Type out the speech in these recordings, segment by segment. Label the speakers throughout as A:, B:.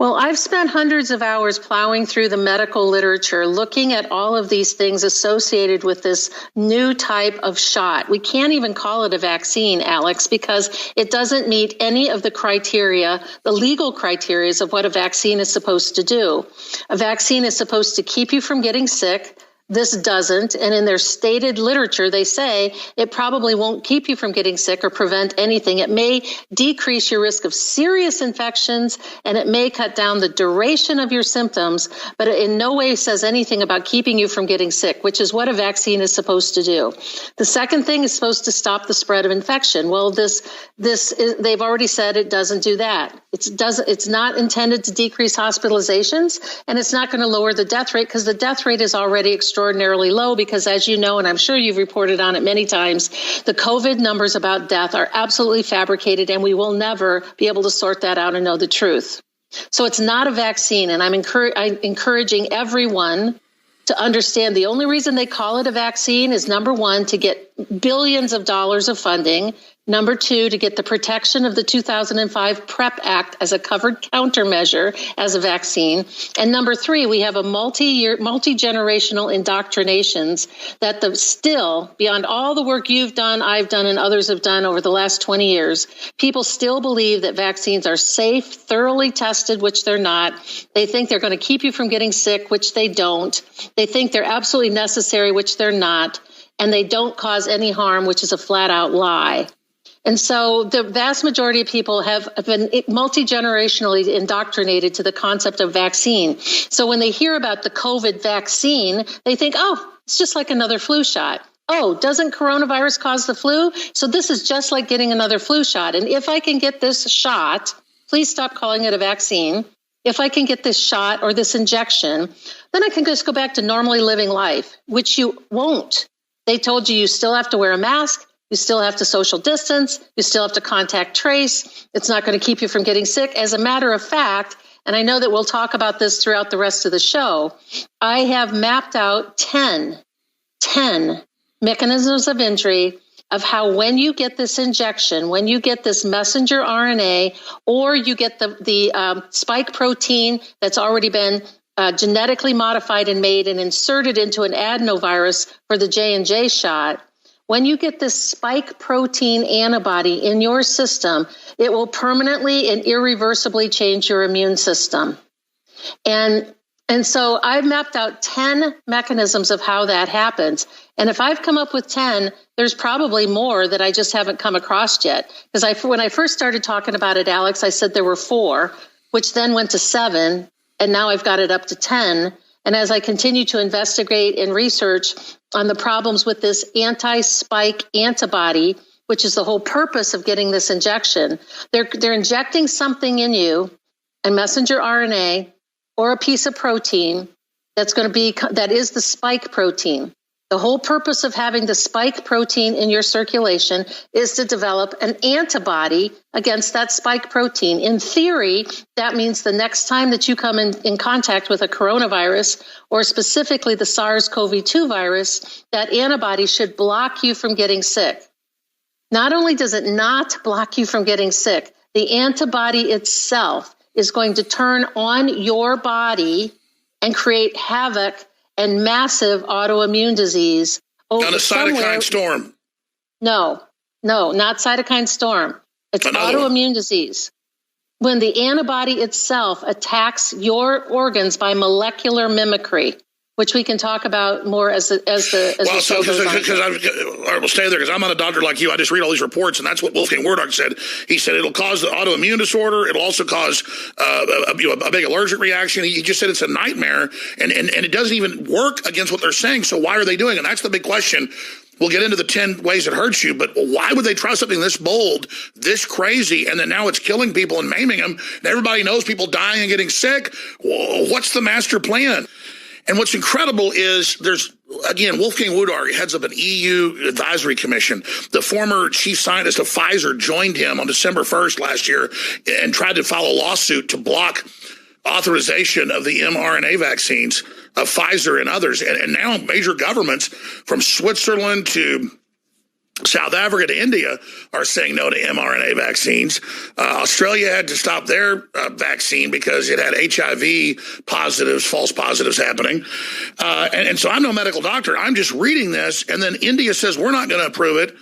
A: Well, I've spent hundreds of hours plowing through the medical literature, looking at all of these things associated with this new type of shot. We can't even call it a vaccine, Alex, because it doesn't meet any of the criteria, the legal criteria of what a vaccine is supposed to do. A vaccine is supposed to keep you from getting sick. This doesn't. And in their stated literature, they say it probably won't keep you from getting sick or prevent anything. It may decrease your risk of serious infections, and it may cut down the duration of your symptoms, but it in no way says anything about keeping you from getting sick, which is what a vaccine is supposed to do. The second thing is supposed to stop the spread of infection. Well, they've already said it doesn't do that. It's not intended to decrease hospitalizations, and it's not going to lower the death rate, because the death rate is already extraordinarily low, because as you know, and I'm sure you've reported on it many times, the COVID numbers about death are absolutely fabricated, and we will never be able to sort that out and know the truth. So it's not a vaccine, and I'm encouraging everyone to understand the only reason they call it a vaccine is, number one, to get billions of dollars of funding. Number two, to get the protection of the 2005 PrEP Act as a covered countermeasure as a vaccine. And number three, we have a multi-generational indoctrinations that still, beyond all the work you've done, I've done, and others have done over the last 20 years, people still believe that vaccines are safe, thoroughly tested, which they're not. They think they're going to keep you from getting sick, which they don't. They think they're absolutely necessary, which they're not. And they don't cause any harm, which is a flat out lie. And so the vast majority of people have been multi-generationally indoctrinated to the concept of vaccine. So when they hear about the COVID vaccine, they think, oh, it's just like another flu shot. Oh, doesn't coronavirus cause the flu? So this is just like getting another flu shot. And if I can get this shot, please stop calling it a vaccine. If I can get this shot or this injection, then I can just go back to normally living life, which you won't. They told you still have to wear a mask. You still have to social distance. You still have to contact trace. It's not going to keep you from getting sick. As a matter of fact, and I know that we'll talk about this throughout the rest of the show, I have mapped out 10 mechanisms of injury of how when you get this injection, when you get this messenger RNA, or you get the spike protein that's already been genetically modified and made and inserted into an adenovirus for the J&J shot, when you get this spike protein antibody in your system, it will permanently and irreversibly change your immune system. And so I've mapped out 10 mechanisms of how that happens. And if I've come up with 10, there's probably more that I just haven't come across yet. Because when I first started talking about it, Alex, I said there were 4, which then went to 7, and now I've got it up to 10. And as I continue to investigate and research on the problems with this anti-spike antibody, which is the whole purpose of getting this injection, they're injecting something in you, a messenger RNA or a piece of protein that is the spike protein. The whole purpose of having the spike protein in your circulation is to develop an antibody against that spike protein. In theory, that means the next time that you come in contact with a coronavirus, or specifically the SARS-CoV-2 virus, that antibody should block you from getting sick. Not only does it not block you from getting sick, the antibody itself is going to turn on your body and create havoc and massive autoimmune disease.
B: Not a cytokine storm.
A: No, not cytokine storm. It's autoimmune disease. When the antibody itself attacks your organs by molecular mimicry, which we can talk about more as the show goes on.
B: I will stay there because I'm not a doctor like you. I just read all these reports, and that's what Wolfgang Werdog said. He said it'll cause the autoimmune disorder. It'll also cause a big allergic reaction. He just said it's a nightmare, and it doesn't even work against what they're saying. So why are they doing it? And that's the big question. We'll get into the 10 ways it hurts you, but why would they try something this bold, this crazy, and then now it's killing people and maiming them, and everybody knows people dying and getting sick? What's the master plan? And what's incredible is again, Wolfgang Werdog heads up an EU advisory commission. The former chief scientist of Pfizer joined him on December 1st last year and tried to file a lawsuit to block authorization of the mRNA vaccines of Pfizer and others. And now major governments from Switzerland to South Africa to India are saying no to mRNA vaccines. Australia had to stop their vaccine because it had HIV positives, false positives happening. And so I'm no medical doctor. I'm just reading this. And then India says, we're not going to approve it.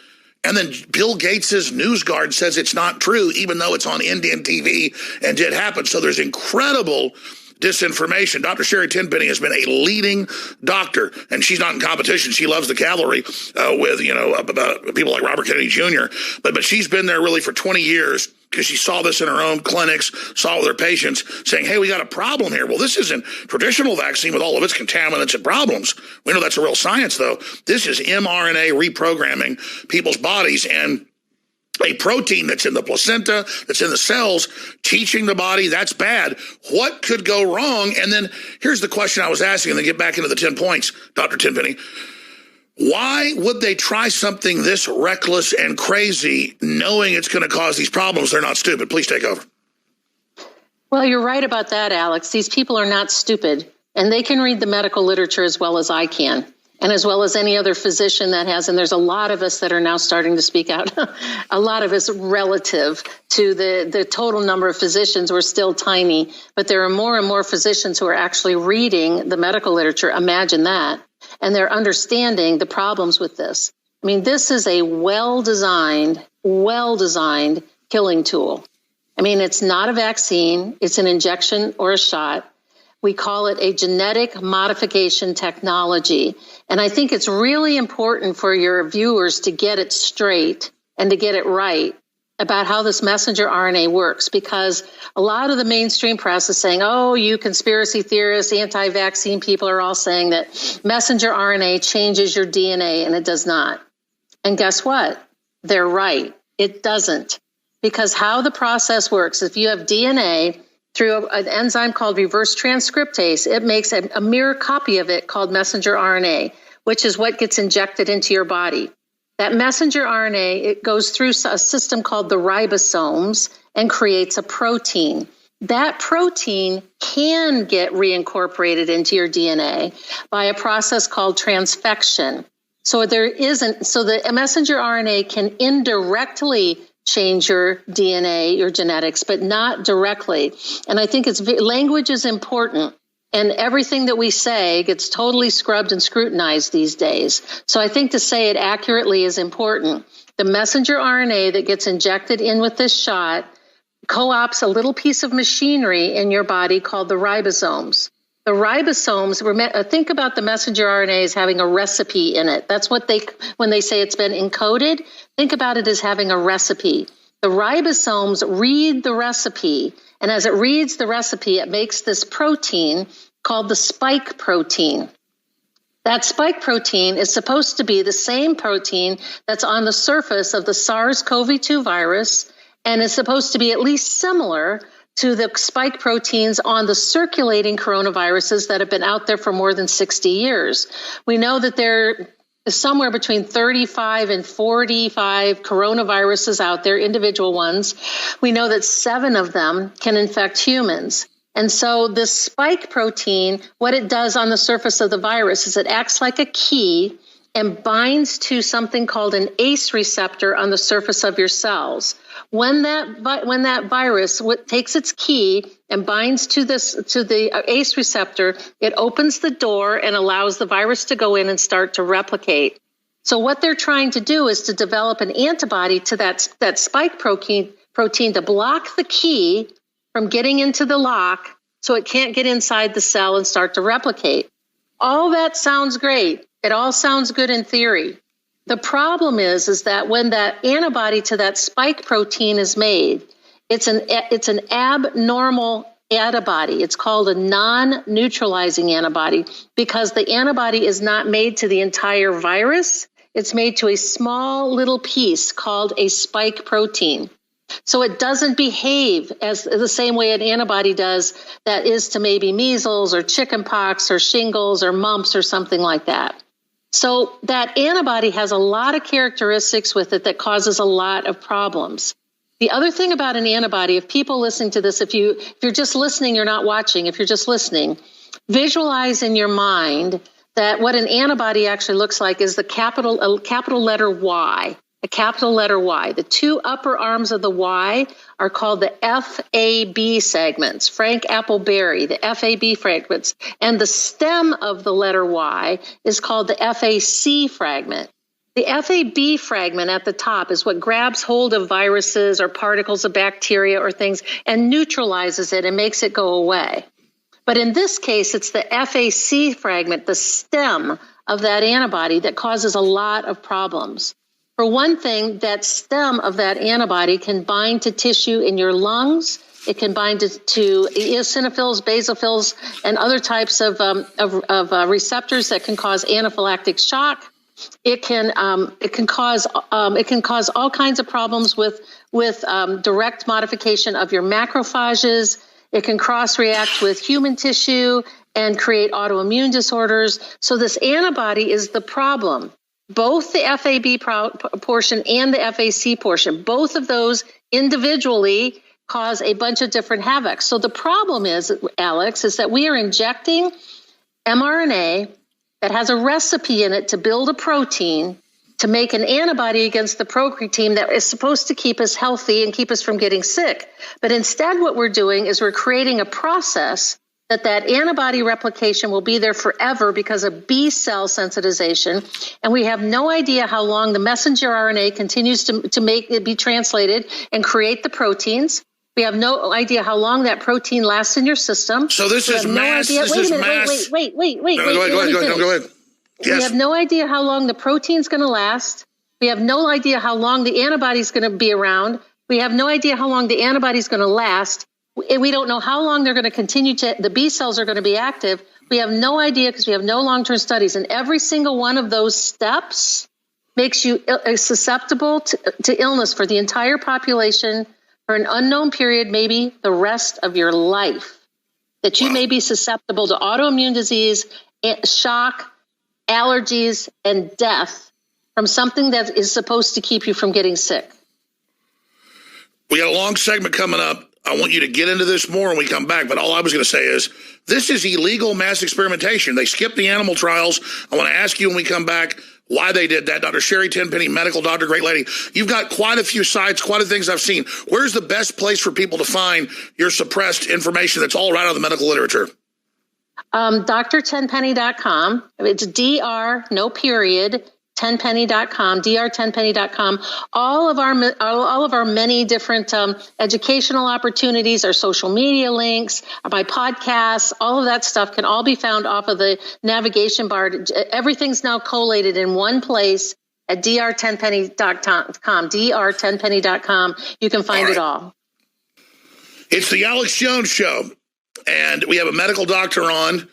B: And then Bill Gates's NewsGuard says it's not true, even though it's on Indian TV and did happen. So there's incredible disinformation. Dr. Sherry Tenpenny has been a leading doctor, and she's not in competition. She loves the cavalry with, people like Robert Kennedy Jr. But she's been there really for 20 years because she saw this in her own clinics, saw with her patients, saying, hey, we got a problem here. Well, this isn't traditional vaccine with all of its contaminants and problems. We know that's a real science, though. This is mRNA reprogramming people's bodies, and a protein that's in the placenta, that's in the cells, teaching the body that's bad. What could go wrong? And then here's the question I was asking, and then get back into the 10 points, Dr. Tenpenny. Why would they try something this reckless and crazy knowing it's going to cause these problems? They're not stupid. Please take over.
A: Well, you're right about that, Alex. These people are not stupid, and they can read the medical literature as well as I can. And as well as any other physician that has, and there's a lot of us that are now starting to speak out, a lot of us relative to the total number of physicians. We're still tiny, but there are more and more physicians who are actually reading the medical literature. Imagine that. And they're understanding the problems with this. I mean, this is a well-designed killing tool. I mean, it's not a vaccine. It's an injection or a shot. We call it a genetic modification technology. And I think it's really important for your viewers to get it straight and to get it right about how this messenger RNA works, because a lot of the mainstream press is saying, oh, you conspiracy theorists, anti-vaccine people are all saying that messenger RNA changes your DNA, and it does not. And guess what? They're right. It doesn't. Because how the process works, if you have DNA through an enzyme called reverse transcriptase, it makes a mirror copy of it called messenger RNA, which is what gets injected into your body. That messenger RNA, it goes through a system called the ribosomes and creates a protein. That protein can get reincorporated into your DNA by a process called transfection. So the messenger RNA can indirectly change your DNA, your genetics, but not directly. And I think language is important. And everything that we say gets totally scrubbed and scrutinized these days. So I think to say it accurately is important. The messenger RNA that gets injected in with this shot co-ops a little piece of machinery in your body called the ribosomes. The ribosomes, think about the messenger RNA as having a recipe in it. That's what when they say it's been encoded, think about it as having a recipe. The ribosomes read the recipe, and as it reads the recipe, it makes this protein called the spike protein. That spike protein is supposed to be the same protein that's on the surface of the SARS-CoV-2 virus, and is supposed to be at least similar to the spike proteins on the circulating coronaviruses that have been out there for more than 60 years. We know that there is somewhere between 35 and 45 coronaviruses out there, individual ones. We know that 7 of them can infect humans. And so this spike protein, what it does on the surface of the virus is it acts like a key and binds to something called an ACE receptor on the surface of your cells. When that virus takes its key and binds to the ACE receptor, it opens the door and allows the virus to go in and start to replicate. So what they're trying to do is to develop an antibody to that spike protein to block the key from getting into the lock so it can't get inside the cell and start to replicate. All that sounds great. It all sounds good in theory. The problem is that when that antibody to that spike protein is made, it's an abnormal antibody. It's called a non-neutralizing antibody because the antibody is not made to the entire virus. It's made to a small little piece called a spike protein. So it doesn't behave as the same way an antibody does that is to maybe measles or chickenpox or shingles or mumps or something like that. So that antibody has a lot of characteristics with it that causes a lot of problems. The other thing about an antibody, if people listening to this, if you're just listening, you're not watching, if you're just listening, visualize in your mind that what an antibody actually looks like is a capital letter Y, a capital letter Y. The two upper arms of the Y are called the FAB segments, Frank Appleberry, the FAB fragments. And the stem of the letter Y is called the FAC fragment. The FAB fragment at the top is what grabs hold of viruses or particles of bacteria or things and neutralizes it and makes it go away. But in this case, it's the FAC fragment, the stem of that antibody, that causes a lot of problems. For one thing, that stem of that antibody can bind to tissue in your lungs. It can bind to eosinophils, basophils, and other types of receptors that can cause anaphylactic shock. It can cause all kinds of problems with direct modification of your macrophages. It can cross-react with human tissue and create autoimmune disorders. So this antibody is the problem. Both the FAB portion and the FAC portion, both of those individually cause a bunch of different havoc. So the problem is, Alex, is that we are injecting mRNA that has a recipe in it to build a protein to make an antibody against the protein that is supposed to keep us healthy and keep us from getting sick. But instead, what we're doing is we're creating a process that antibody replication will be there forever because of B cell sensitization. And we have no idea how long the messenger RNA continues to make it be translated and create the proteins. We have no idea how long that protein lasts in your system.
B: So this is mass. Wait a minute.
A: Wait.
B: Go ahead. Yes.
A: We have no idea how long the protein's going to last. We have no idea how long the antibody's going to be around. We have no idea how long the antibody's going to last. We don't know how long they're going to continue the B cells are going to be active. We have no idea because we have no long-term studies. And every single one of those steps makes you susceptible to illness for the entire population for an unknown period, maybe the rest of your life, that you may be susceptible to autoimmune disease, shock, allergies, and death from something that is supposed to keep you from getting sick.
B: We got a long segment coming up. I want you to get into this more when we come back, but all I was going to say is this is illegal mass experimentation. They skipped the animal trials. I want to ask you when we come back why they did that. Dr. Sherry Tenpenny, medical doctor, great lady. You've got quite a few sites, quite a few things I've seen. Where's the best place for people to find your suppressed information that's all right out of the medical literature?
A: drtenpenny.com. It's DR, no period, tenpenny.com, drtenpenny.com. All of our many different educational opportunities, our social media links, my podcasts, all of that stuff can all be found off of the navigation bar. Everything's now collated in one place at drtenpenny.com, drtenpenny.com. You can find it all.
B: It's the Alex Jones Show, and we have a medical doctor on,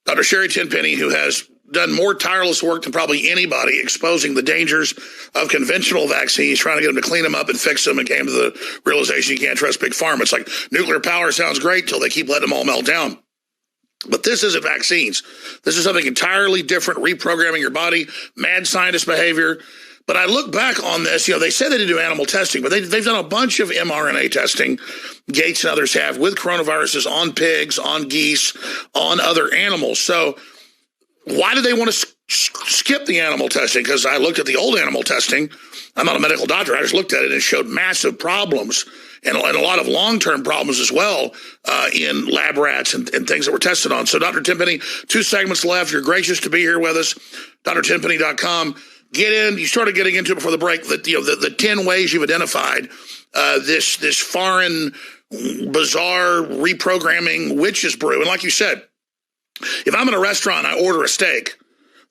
B: Dr. Sherry Tenpenny, who has done more tireless work than probably anybody, exposing the dangers of conventional vaccines, trying to get them to clean them up and fix them, and came to the realization you can't trust big pharma. It's like nuclear power sounds great till they keep letting them all melt down. But this isn't vaccines. This is something entirely different, reprogramming your body, mad scientist behavior. But I look back on this, they said they didn't do animal testing, but they've done a bunch of mRNA testing, Gates and others have, with coronaviruses on pigs, on geese, on other animals. So why do they want to skip the animal testing? Because I looked at the old animal testing. I'm not a medical doctor. I just looked at it and it showed massive problems and a lot of long-term problems as well in lab rats and things that were tested on. So Dr. Tenpenny, 2 segments left. You're gracious to be here with us. drtenpenny.com. Get in. You started getting into it before the break. The 10 ways you've identified this foreign, bizarre reprogramming witch's brew. And like you said, if I'm in a restaurant and I order a steak,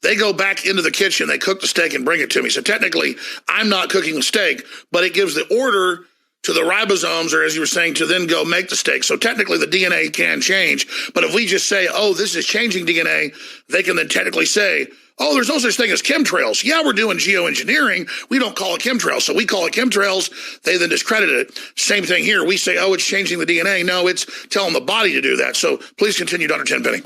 B: they go back into the kitchen, they cook the steak and bring it to me. So technically, I'm not cooking the steak, but it gives the order to the ribosomes, or as you were saying, to then go make the steak. So technically, the DNA can change. But if we just say, oh, this is changing DNA, they can then technically say, oh, there's no such thing as chemtrails. Yeah, we're doing geoengineering. We don't call it chemtrails. So we call it chemtrails. They then discredit it. Same thing here. We say, oh, it's changing the DNA. No, it's telling the body to do that. So please continue, Dr. Tenpenny.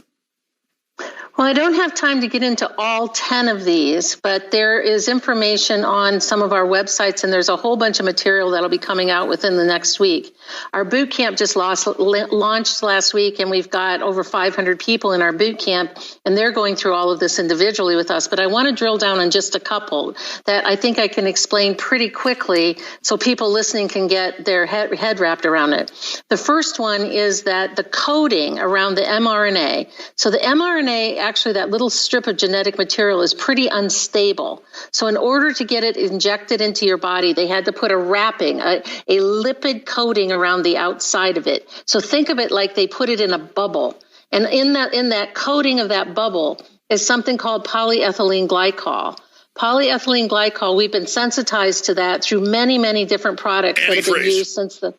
A: Well, I don't have time to get into all 10 of these, but there is information on some of our websites, and there's a whole bunch of material that'll be coming out within the next week. Our boot camp just launched last week, and we've got over 500 people in our boot camp, and they're going through all of this individually with us. But I want to drill down on just a couple that I think I can explain pretty quickly so people listening can get their head wrapped around it. The first one is that the coding around the mRNA. So the mRNA, actually that little strip of genetic material, is pretty unstable. So in order to get it injected into your body, they had to put a wrapping, a lipid coating around the outside of it. So think of it like they put it in a bubble. And in that coating of that bubble is something called polyethylene glycol. Polyethylene glycol, we've been sensitized to that through many, many different products that have been used since the...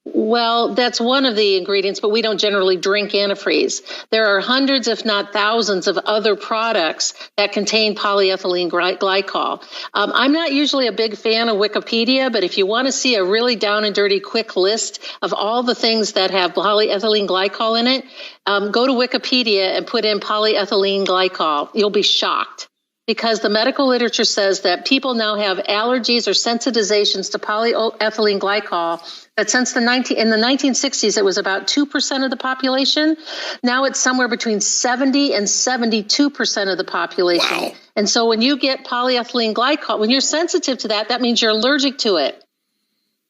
A: Well, that's one of the ingredients, but we don't generally drink antifreeze. There are hundreds, if not thousands, of other products that contain polyethylene glycol. I'm not usually a big fan of Wikipedia, but if you want to see a really down and dirty quick list of all the things that have polyethylene glycol in it, go to Wikipedia and put in polyethylene glycol. You'll be shocked. Because the medical literature says that people now have allergies or sensitizations to polyethylene glycol that since in the 1960s, it was about 2% of the population. Now it's somewhere between 70 and 72% of the population.
B: Wow.
A: And so when you get polyethylene glycol, when you're sensitive to that, that means you're allergic to it.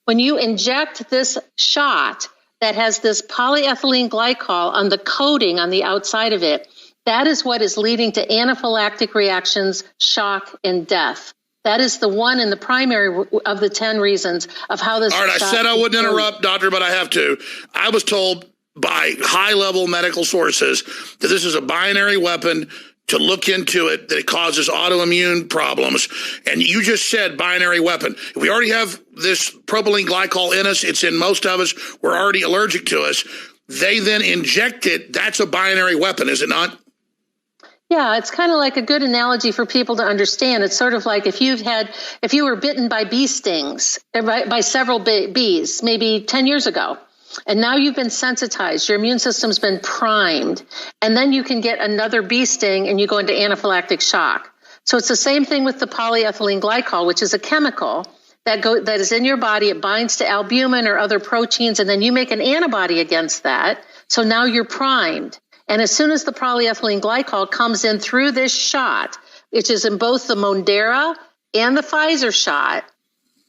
A: When you inject this shot that has this polyethylene glycol on the coating on the outside of it, that is what is leading to anaphylactic reactions, shock, and death. That is the one in the primary of the 10 reasons of how this...
B: All right, I said I wouldn't interrupt, Doctor, but I have to. I was told by high-level medical sources that this is a binary weapon, to look into it, that it causes autoimmune problems. And you just said binary weapon. If we already have this propylene glycol in us, it's in most of us, we're already allergic to us. They then inject it. That's a binary weapon, is it not?
A: Yeah, it's kind of like a good analogy for people to understand. It's sort of like if you were bitten by bee stings, by several bees, maybe 10 years ago, and now you've been sensitized, your immune system's been primed, and then you can get another bee sting and you go into anaphylactic shock. So it's the same thing with the polyethylene glycol, which is a chemical that is in your body. It binds to albumin or other proteins, and then you make an antibody against that. So now you're primed. And as soon as the polyethylene glycol comes in through this shot, which is in both the Moderna and the Pfizer shot,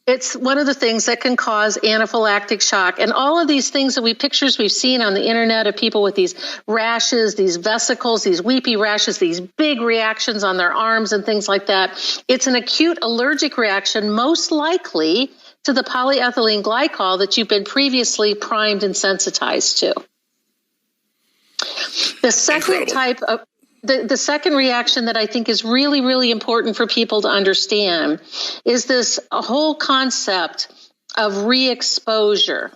A: it's one of the things that can cause anaphylactic shock. And all of these things pictures we've seen on the internet of people with these rashes, these vesicles, these weepy rashes, these big reactions on their arms and things like that. It's an acute allergic reaction, most likely to the polyethylene glycol that you've been previously primed and sensitized to. The second type of the second reaction that I think is really, really important for people to understand is this whole concept of re-exposure.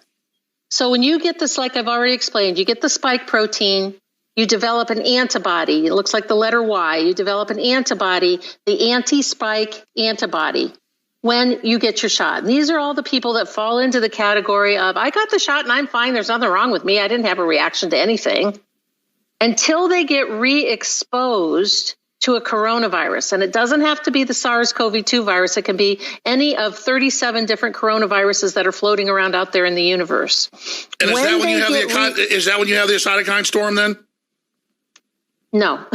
A: So when you get this, like I've already explained, you get the spike protein, you develop an antibody. It looks like the letter Y. You develop an antibody, the anti-spike antibody, when you get your shot. And these are all the people that fall into the category of, I got the shot and I'm fine. There's nothing wrong with me. I didn't have a reaction to anything. Until they get re-exposed to a coronavirus. And it doesn't have to be the SARS-CoV-2 virus. It can be any of 37 different coronaviruses that are floating around out there in the universe.
B: And is that when you have the cytokine storm then?
A: No.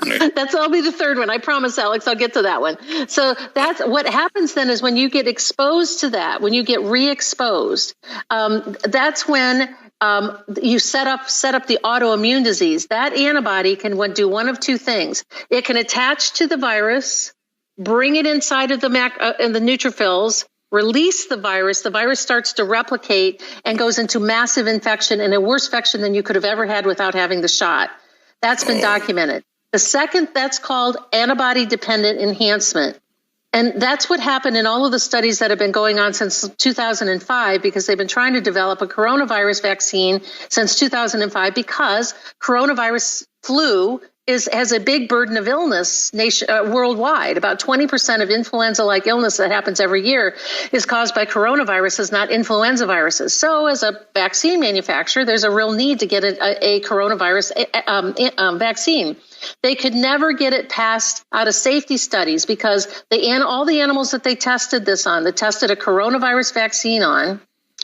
A: That'll be the third one. I promise, Alex, I'll get to that one. So that's what happens then is when you get exposed to that, when you get re-exposed, that's when you set up the autoimmune disease. That antibody can do one of two things. It can attach to the virus, bring it inside of the neutrophils, release the virus. The virus starts to replicate and goes into massive infection, and a worse infection than you could have ever had without having the shot. That's been documented. The second, that's called antibody-dependent enhancement. And that's what happened in all of the studies that have been going on since 2005, because they've been trying to develop a coronavirus vaccine since 2005, because coronavirus flu has a big burden of illness worldwide. About 20% of influenza-like illness that happens every year is caused by coronaviruses, not influenza viruses. So as a vaccine manufacturer, there's a real need to get a coronavirus vaccine. They could never get it passed out of safety studies because all the animals that they tested this on, they tested a coronavirus vaccine on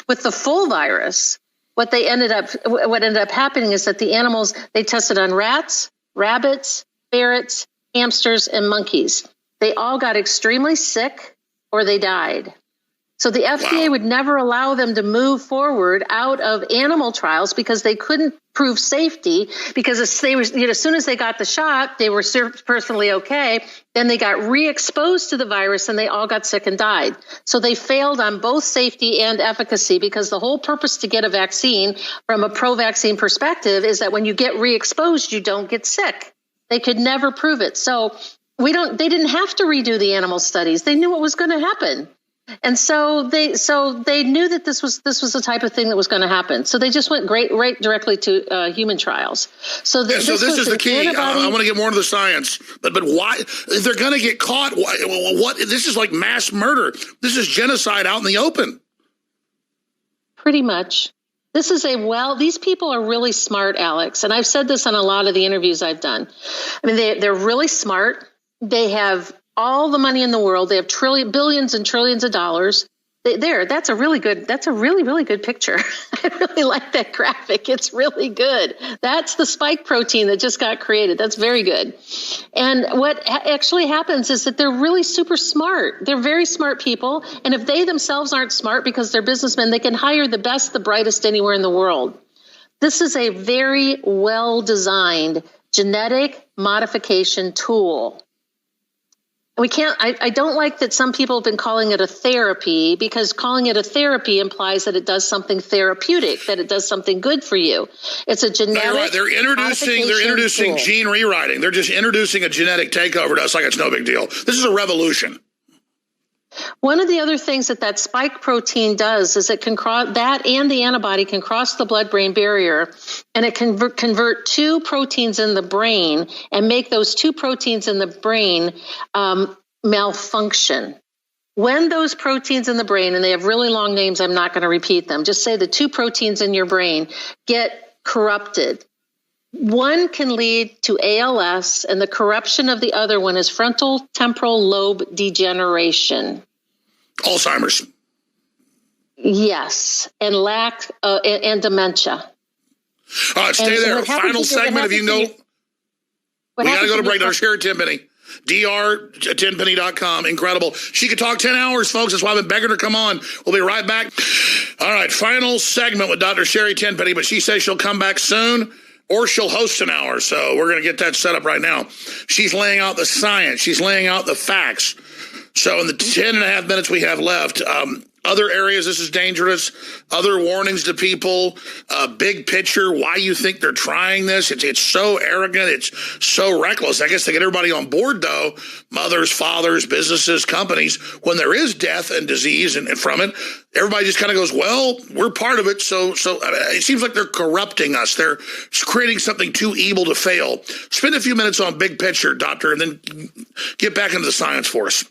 A: with the full virus. What ended up happening is that the animals they tested on rats, rabbits, ferrets, hamsters, and monkeys. They all got extremely sick or they died. So the FDA would never allow them to move forward out of animal trials because they couldn't prove safety, because as soon as they got the shot, they were personally okay. Then they got re-exposed to the virus and they all got sick and died. So they failed on both safety and efficacy, because the whole purpose to get a vaccine from a pro-vaccine perspective is that when you get re-exposed, you don't get sick. They could never prove it. So they didn't have to redo the animal studies. They knew what was going to happen. And so they knew that this was the type of thing that was going to happen. So they just went right directly to human trials. So this is the key. I
B: want to get more into the science, but why, if they're going to get caught? What? This is like mass murder. This is genocide out in the open.
A: Pretty much. This is these people are really smart, Alex. And I've said this on a lot of the interviews I've done. I mean, they're really smart. They have all the money in the world. They have billions and trillions of dollars. That's a really good picture. I really like that graphic. It's really good. That's the spike protein that just got created. That's very good. And what actually happens is that they're really super smart. They're very smart people. And if they themselves aren't smart because they're businessmen, they can hire the best, the brightest anywhere in the world. This is a very well-designed genetic modification tool. I don't like that some people have been calling it a therapy, because calling it a therapy implies that it does something therapeutic, that it does something good for you. It's a genetic. No, you're right. They're introducing
B: tool. Gene rewriting. They're just introducing a genetic takeover to us like it's no big deal. This is a revolution.
A: One of the other things that spike protein does is it can that and the antibody can cross the blood-brain barrier, and it can convert two proteins in the brain and make those two proteins in the brain malfunction. When those proteins in the brain, and they have really long names, I'm not going to repeat them, just say the two proteins in your brain get corrupted. One can lead to ALS, and the corruption of the other one is frontal temporal lobe degeneration.
B: Alzheimer's.
A: Yes, and and dementia.
B: All right, stay there. Final segment, if you know. We got to go to break. Dr. Sherry Tenpenny, dr10penny.com. Incredible. She could talk 10 hours, folks. That's why I've been begging her to come on. We'll be right back. All right, final segment with Dr. Sherry Tenpenny, but she says she'll come back soon, or she'll host an hour. So we're going to get that set up right now. She's laying out the science. She's laying out the facts. So in the 10 and a half minutes we have left, other areas this is dangerous, other warnings to people, big picture, why you think they're trying this. It's so arrogant. It's so reckless. I guess to get everybody on board, though, mothers, fathers, businesses, companies, when there is death and disease and from it, everybody just kind of goes, well, we're part of it. So it seems like they're corrupting us. They're creating something too evil to fail. Spend a few minutes on big picture, doctor, and then get back into the science for us.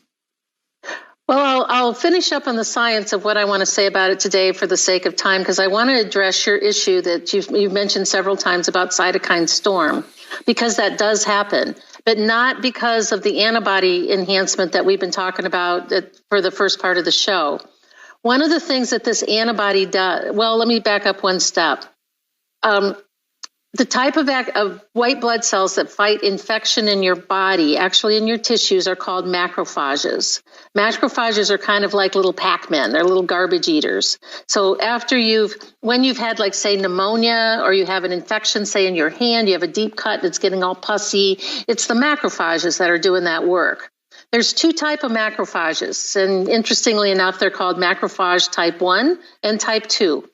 A: Well, I'll finish up on the science of what I want to say about it today for the sake of time, because I want to address your issue that you've mentioned several times about cytokine storm, because that does happen, but not because of the antibody enhancement that we've been talking about for the first part of the show. One of the things that this antibody does, well, let me back up one step. The type of white blood cells that fight infection in your body, actually in your tissues, are called macrophages. Macrophages are kind of like little Pac-Men. They're little garbage eaters. So when you've had, like, say, pneumonia, or you have an infection, say, in your hand, you have a deep cut that's getting all pussy, it's the macrophages that are doing that work. There's two types of macrophages, and interestingly enough, they're called macrophage type 1 and type 2.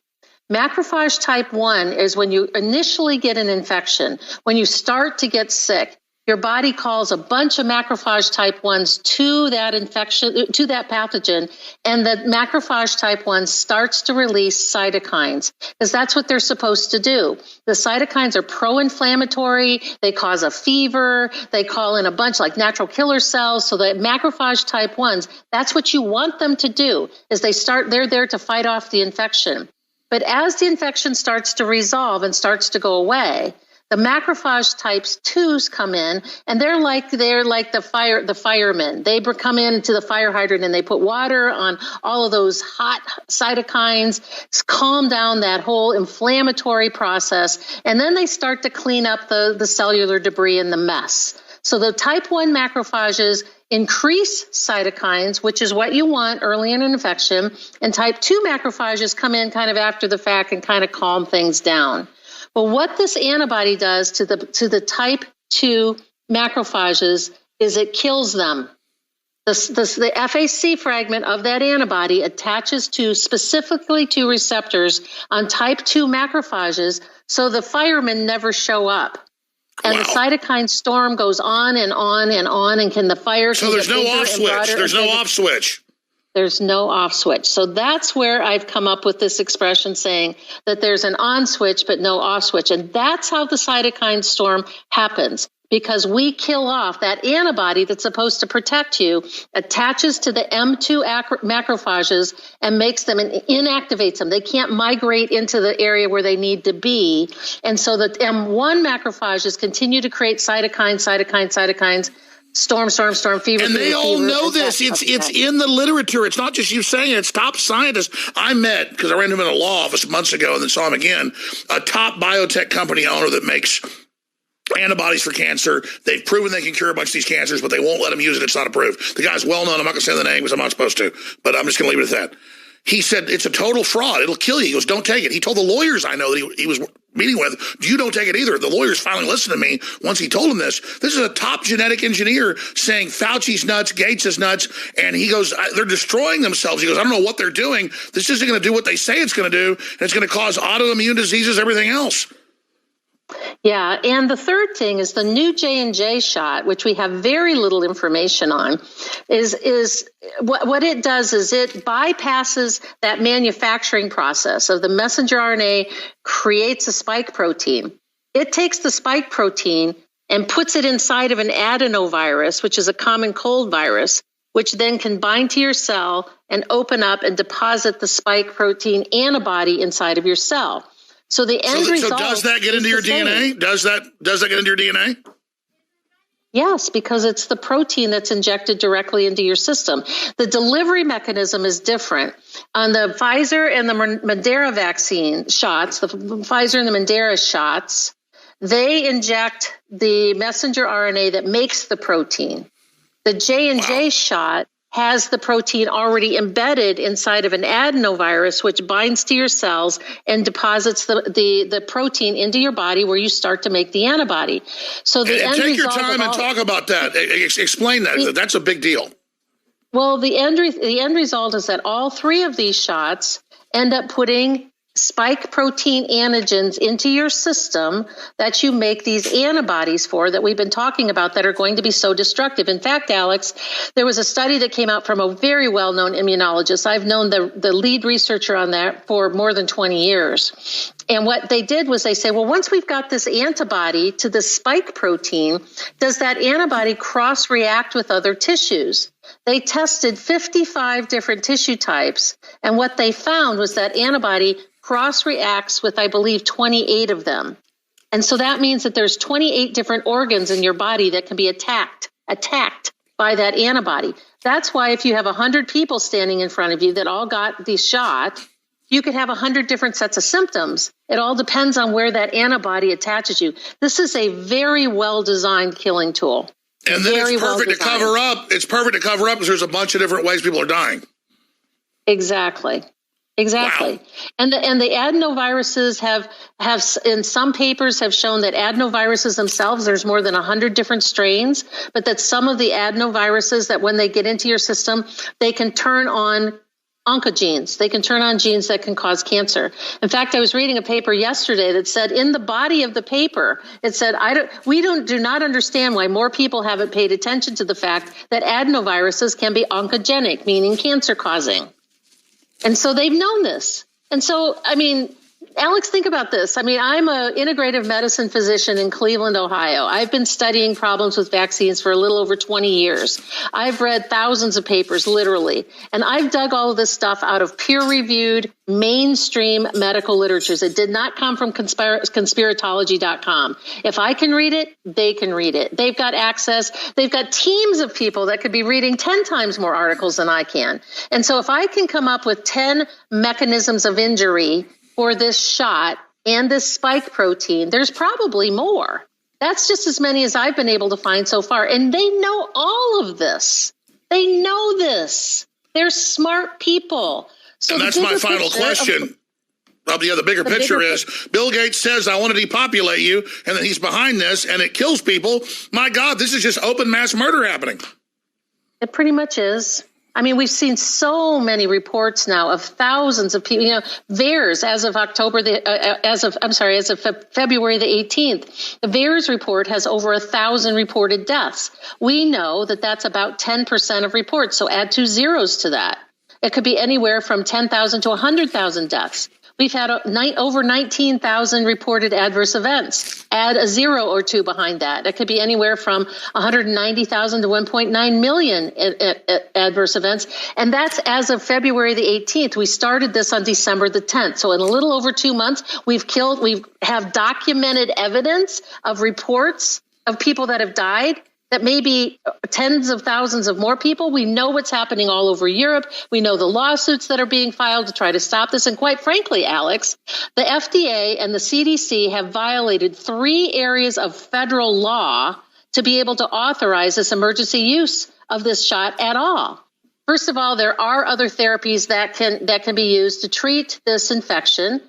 A: Macrophage type 1 is when you initially get an infection, when you start to get sick. your body calls a bunch of macrophage type 1s to that infection, to that pathogen, and the macrophage type 1 starts to release cytokines because that's what they're supposed to do. The cytokines are pro-inflammatory. They cause a fever. They call in a bunch like natural killer cells. So the macrophage type 1s, that's what you want them to do is they're there to fight off the infection. But as the infection starts to resolve and starts to go away, the macrophage types 2s come in, and they're like the firemen. They come into the fire hydrant and they put water on all of those hot cytokines, calm down that whole inflammatory process, and then they start to clean up the cellular debris and the mess. So the type 1 macrophages increase cytokines, which is what you want early in an infection, and type 2 macrophages come in kind of after the fact and kind of calm things down. Well, what this antibody does to the type 2 macrophages is it kills them. The FAC fragment of that antibody attaches specifically to receptors on type 2 macrophages, so the firemen never show up. And the cytokine storm goes on and on and on, and the fire
B: So there's no off switch. There's no off switch.
A: There's no off switch. So that's where I've come up with this expression saying that there's an on switch, but no off switch. And that's how the cytokine storm happens, because we kill off that antibody that's supposed to protect you, attaches to the M2 macrophages and makes them and inactivates them. They can't migrate into the area where they need to be. And so the M1 macrophages continue to create cytokines, storm, fever.
B: And they all know this. It's in the literature. It's not just you saying it. It's top scientists. I met, because I ran him in a law office months ago and then saw him again, a top biotech company owner that makes antibodies for cancer. They've proven they can cure a bunch of these cancers, but they won't let them use it. It's not approved. The guy's well known. I'm not going to say the name because I'm not supposed to, but I'm just going to leave it at that. He said, it's a total fraud. It'll kill you. He goes, don't take it. He told the lawyers I know that he was meeting with, you don't take it either. The lawyers finally listened to me once he told them this. This is a top genetic engineer saying Fauci's nuts, Gates is nuts, and he goes, they're destroying themselves. He goes, I don't know what they're doing. This isn't going to do what they say it's going to do, and it's going to cause autoimmune diseases, everything else.
A: Yeah, and the third thing is the new J&J shot, which we have very little information on, is what it does is it bypasses that manufacturing process of the messenger RNA creates a spike protein. It takes the spike protein and puts it inside of an adenovirus, which is a common cold virus, which then can bind to your cell and open up and deposit the spike protein antibody inside of your cell. So the end result. So does that get into your DNA? Does that get into your DNA? Yes, because it's the protein that's injected directly into your system. The delivery mechanism is different. On the Pfizer and the Moderna vaccine shots, the Pfizer and the Moderna shots, they inject the messenger RNA that makes the protein. The J&J shot has the protein already embedded inside of an adenovirus, which binds to your cells and deposits the protein into your body where you start to make the antibody. So the end take your time and talk about that. Explain that. That's a big deal. Well, the end result is that all three of these shots end up putting spike protein antigens into your system that you make these antibodies for that we've been talking about that are going to be so destructive. In fact, Alex, there was a study that came out from a very well-known immunologist. I've known the lead researcher on that for more than 20 years. And what they did was they said, well, once we've got this antibody to the spike protein, does that antibody cross-react with other tissues? They tested 55 different tissue types, and what they found was that antibody cross-reacts with, I believe, 28 of them. And so that means that there's 28 different organs in your body that can be attacked by that antibody. That's why if you have 100 people standing in front of you that all got the shot, you could have 100 different sets of symptoms. It all depends on where that antibody attaches you. This is a very well-designed killing tool. And then it's perfect to cover up. It's perfect to cover up because there's a bunch of different ways people are dying. Exactly. Wow. And the adenoviruses have in some papers have shown that adenoviruses themselves, there's more than 100 different strains, but that some of the adenoviruses that when they get into your system, they can turn on oncogenes. They can turn on genes that can cause cancer. In fact, I was reading a paper yesterday that said in the body of the paper, it said, we do not understand why more people haven't paid attention to the fact that adenoviruses can be oncogenic, meaning cancer causing. And so they've known this. And so, I mean, Alex, think about this. I mean, I'm an integrative medicine physician in Cleveland, Ohio. I've been studying problems with vaccines for a little over 20 years. I've read thousands of papers, literally, and I've dug all of this stuff out of peer-reviewed mainstream medical literatures. It did not come from conspiratology.com. If I can read it, they can read it. They've got access. They've got teams of people that could be reading 10 times more articles than I can. And so if I can come up with 10 mechanisms of injury for this shot and this spike protein, there's probably more. That's just as many as I've been able to find so far. And they know all of this. They know this. They're smart people. So
B: and that's my final question. The bigger picture is Bill Gates says, I want to depopulate you, and then he's behind this, and it kills people. My God, this is just open mass murder happening.
A: It pretty much is. I mean, we've seen so many reports now of thousands of people. You know, VAERS, as of February the 18th, the VAERS report has over 1,000 reported deaths. We know that that's about 10% of reports. So add 2 zeros to that. It could be anywhere from 10,000 to 100,000 deaths. We've had over 19,000 reported adverse events. Add a 0 or 2 behind that. It could be anywhere from 190,000 to 1.9 million adverse events. And that's as of February the 18th. We started this on December the 10th. So in a little over 2 months, we have documented evidence of reports of people that have died. That may be tens of thousands of more people. We know what's happening all over Europe. We know the lawsuits that are being filed to try to stop this. And quite frankly, Alex, the FDA and the CDC have violated 3 areas of federal law to be able to authorize this emergency use of this shot at all. First of all, there are other therapies that can be used to treat this infection.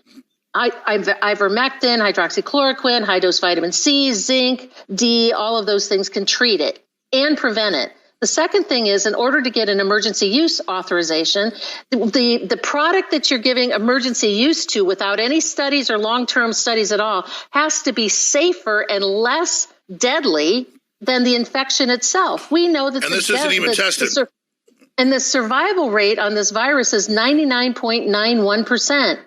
A: Ivermectin, hydroxychloroquine, high-dose vitamin C, zinc, D, all of those things can treat it and prevent it. The second thing is, in order to get an emergency use authorization, the product that you're giving emergency use to without any studies or long-term studies at all has to be safer and less deadly than the infection itself. We know that
B: this isn't even tested.
A: And the survival rate on this virus is 99.91%.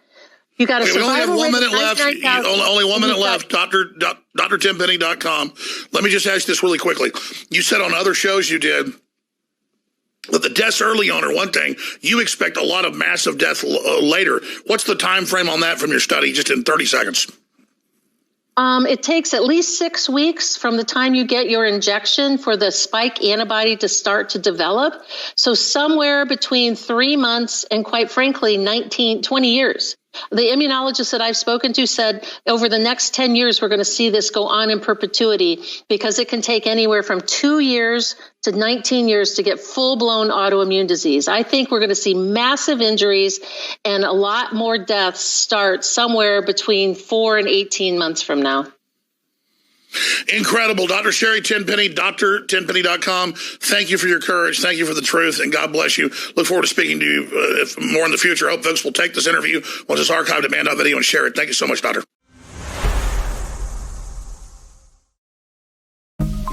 A: You got a
B: we only have 1 minute
A: left.
B: Only 1 minute left. DrTimPenny.com. Let me just ask this really quickly. You said on other shows you did that the deaths early on are one thing. You expect a lot of massive death later. What's the time frame on that from your study, just in 30 seconds?
A: It takes at least 6 weeks from the time you get your injection for the spike antibody to start to develop. So somewhere between 3 months and, quite frankly, 20 years. The immunologist that I've spoken to said over the next 10 years, we're going to see this go on in perpetuity because it can take anywhere from 2 years to 19 years to get full-blown autoimmune disease. I think we're going to see massive injuries and a lot more deaths start somewhere between 4 and 18 months from now.
B: Incredible. Dr. Sherry Tenpenny, DrTimPenny.com. Thank you for your courage. Thank you for the truth, and God bless you. Look forward to speaking to you more in the future. I hope folks will take this interview once it's archived at man.video and share it. Thank you so much, Doctor.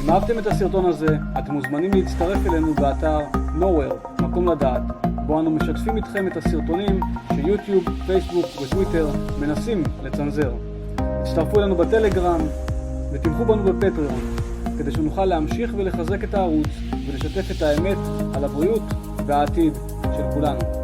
C: אם אהבתם את הסרטון הזה, אתם מוזמנים להצטרף אלינו באתר nowhere, מקום לדעת, בו אנו משתפים איתכם את הסרטונים שיוטיוב, פייסבוק וטוויטר מנסים לצנזר. הצטרפו אלינו בטלגרם ותמכו בנו בפטריון, כדי שנוכל להמשיך ולחזק את הערוץ ולשתף את האמת על הבריאות והעתיד של כולנו.